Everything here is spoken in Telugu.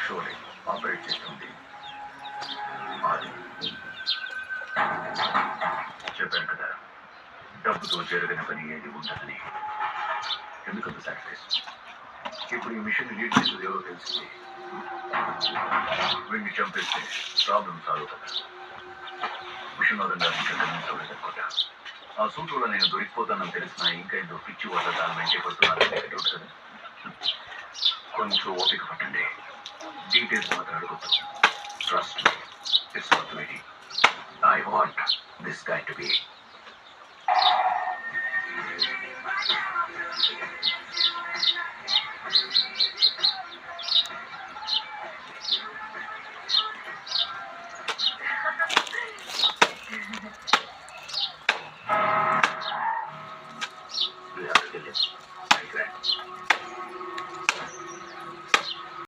షోలే ఆపరేట్ చేస్తుంది అది. చెప్పాను కదా, డబ్బుతో జరగని పని ఏది ఉండదని. ఎందుకంత సాక్రిఫైస్? ఇప్పుడు ఈ మిషన్ లీడ్ చేసేది ఎవరో తెలిసింది. వీడిని చంపేస్తే ప్రాబ్లం సాల్వ్ కదా. మిషన్ వదంగా కన్విన్స్ అవ్వలేదనుకుంటా. ఆ సూట్ వల్ల నేను దొరికిపోతానని తెలిసిన ఇంకా ఏదో పిచ్చి వల్ల దాని వెంటే పడుతున్నాను కదా. కొంచెం ఓపిక పట్టండి. డీటెయిల్స్ మాత్రం అడగొద్దు. Trust me, it's not waiting. I want this guy to be